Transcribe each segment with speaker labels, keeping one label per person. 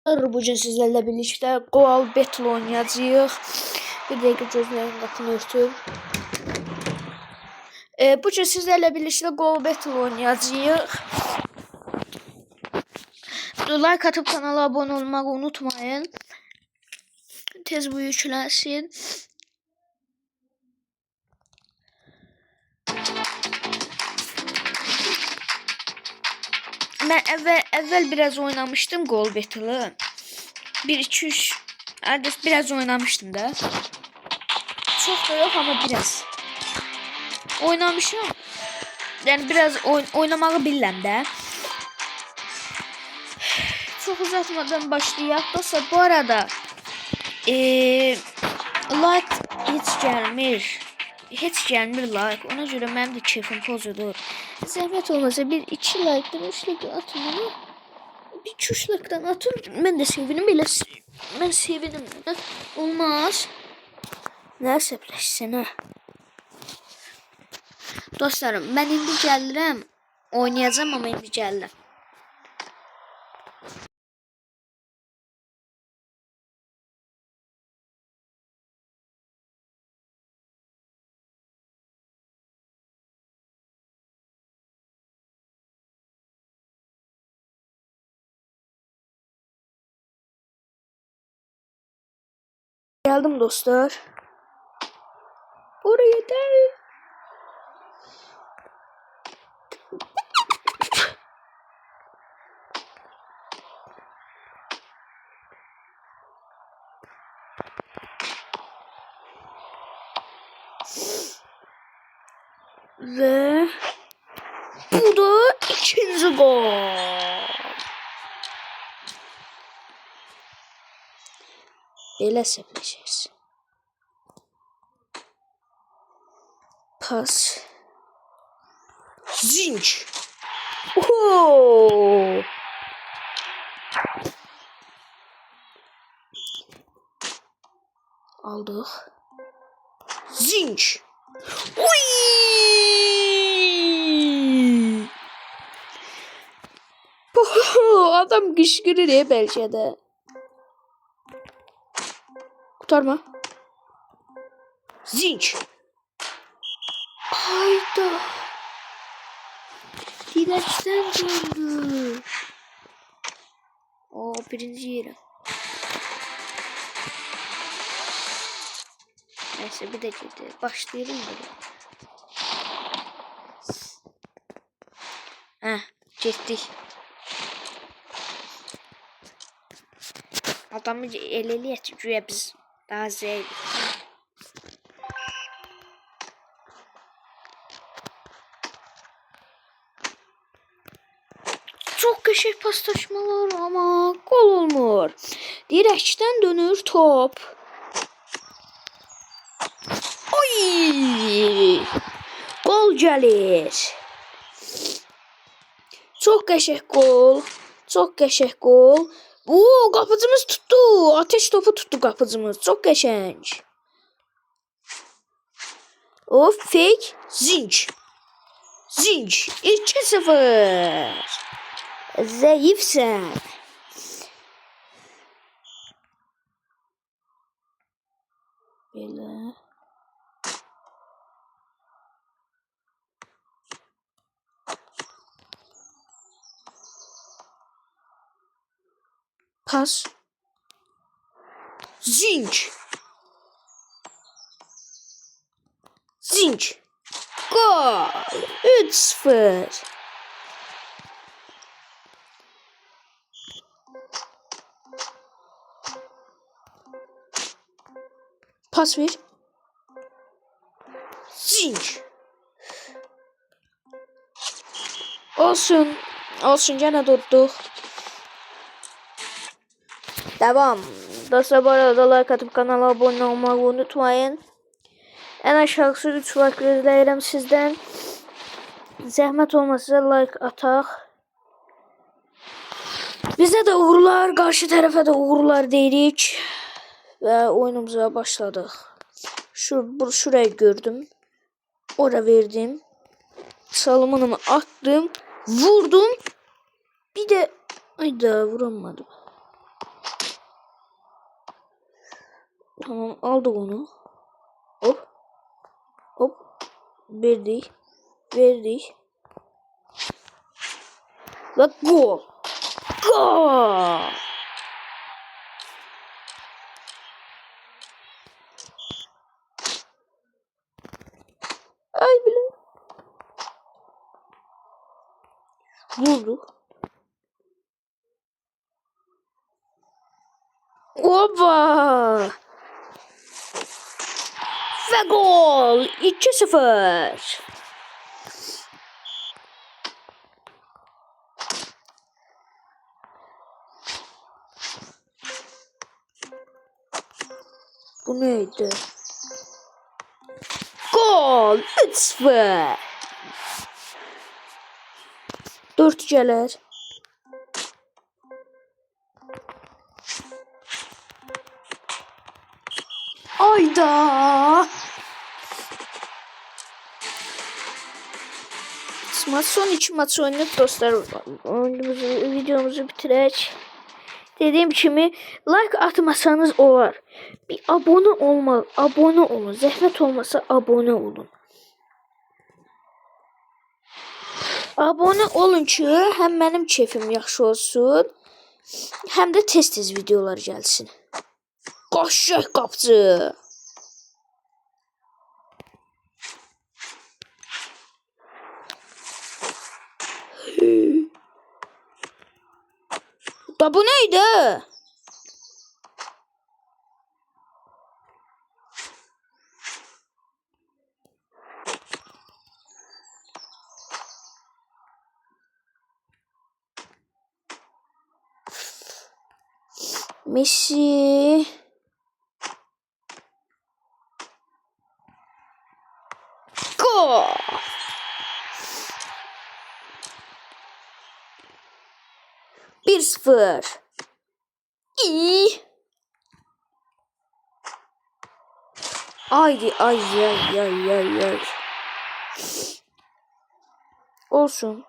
Speaker 1: Bugün sizlerle birlikte Goal Battle oynayacağıq. Bir dəqiqə gözlərim qapını örtüm. Bugün sizlerle birlikte Goal Battle oynayacağıq. Like atıp kanala abone olmayı unutmayın. Tez bu yüklensin. Ben evvel biraz oynamıştım Goal Battle'ı. 1-2-3 biraz oynamıştım da. Çok da yok ama biraz. Oynamışım. Yani biraz oynamağı bilirəm də. Çok uzatmadan başlayaq. Dostlar bu arada like hiç gelmir. Hiç gelmir like. Ona göre mənim də keyfim pozudur. Zəhmət olmasa bir 2 like-dan 3 like atın onu. Bir 2 like-dan atın. Mən də sevinim belə. Mən sevinim. Olmaz. Nə səbləşsin ha. Dostlarım ben indi gəlirəm. Oynayacağım ama indi gəlirəm. Geldim dostlar. Oraya değil. Ve bu da ikinci gol. Belə səpləşəcəksən. Pas. Zinc. Oho. Aldıq. Zinc. Uy! Adam qışqırır bəlkə də. Kurtarma. Zinc. Hayda. Dirençten döndü. O birinci yerim. Neyse bir de ciddi. Başlayalım böyle. Gittik. Adamı el-eli ettik. Güya biz daha zevk. Çok qəşəng paslaşmalar ama gol olmur. Direkten dönür top. Oy! Gol gəlir. Çok qəşəng gol. Çok qəşəng gol. Oo, qapıcımız tuttu. Ateş topu tuttu qapıcımız. Çok qəşəng. O fake zinc. Zinc 2-0. Zayıfsan. Böyle. Pas. Zinc. Zinc. Gol. 3-0. Pas ver. Zinc. Olsun. Olsun gene tuttuk. Devam. Dostlar bu arada like atıp kanala abone olmayı unutmayın. En aşağısı 3 like gözləyirəm sizdən. Zəhmət olmasa like ataq. Bizə də uğurlar, qarşı tərəfə də uğurlar deyirik. Və oyunumuza başladıq. Şurayı gördüm. Ora verdim. Salımını attım. Vurdum. Bir de ayda vuramadım. Tamam, aldık onu. Hop. Hop. Verdik. Verdik. Ve gol. Gol. Ay bile. Vurduk. Oba. Ve gol. 2-0. Bu neydi? Gol. 3-0. 4 gələr. Ayda. Maç son 2 maç oynayıp dostlar videomuzu bitirək. Dediğim kimi like atmasanız olar. Bir abone olun. Zəhmət olmasa abone olun. Abone olun ki, həm mənim keyfim yaxşı olsun, həm də tez-tez videolar gəlsin. Qaşıq qapçı. Da bu neydi? Messi. Gol. Bir 0. İyi. Haydi ay. Olsun.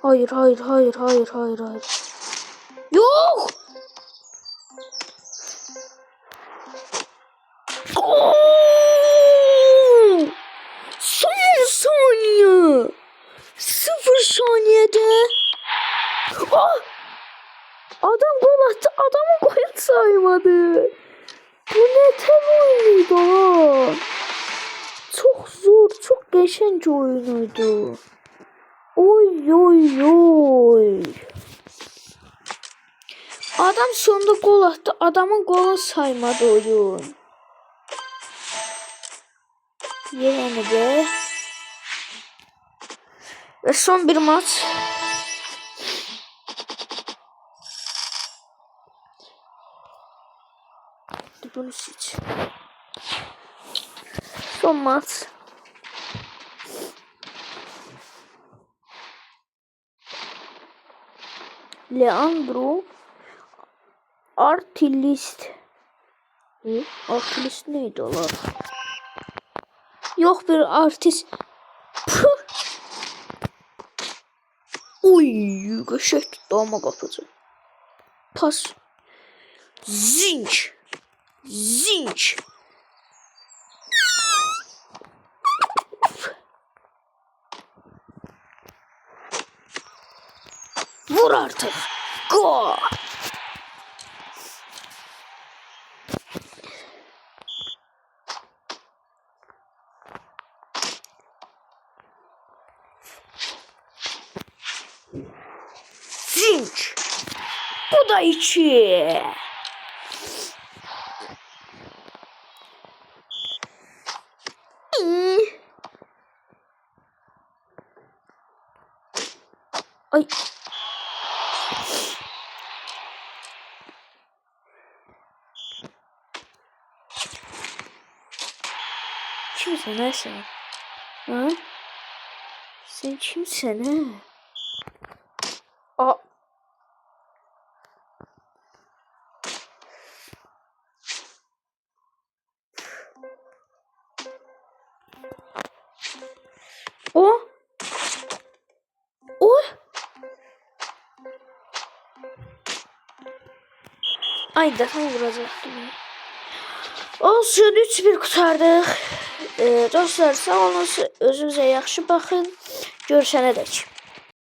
Speaker 1: Hayır. Yok. Gol! Son saniye. 0 saniyede. Oh! Adam gol attı. Adamın gol saymadı. Bu ne tam oyunuydu lan. Çok zor, çok geçenç oyunuydu. Oy. Adam sonunda gol attı. Adamın golunu saymadı oyun. Yeni be. Ve son bir maç. Bunu seç. Son maç. Leandro Artilist. Artilist neydi ola? Yok bir artist. Uy, qəşəng tutdu amma qapıcı. Pas. Zinc. Vur artık. Gol. Zinc. Bu da 2. Ay. Kimsin lan sen? Ha? Sen kimsin ha? Aa. O. Aynı dəfə vuracaqdım. Olsun 3-1 qurtardıq. Dostlar sağ olun. Özünüzə yaxşı baxın. Görüşənədək.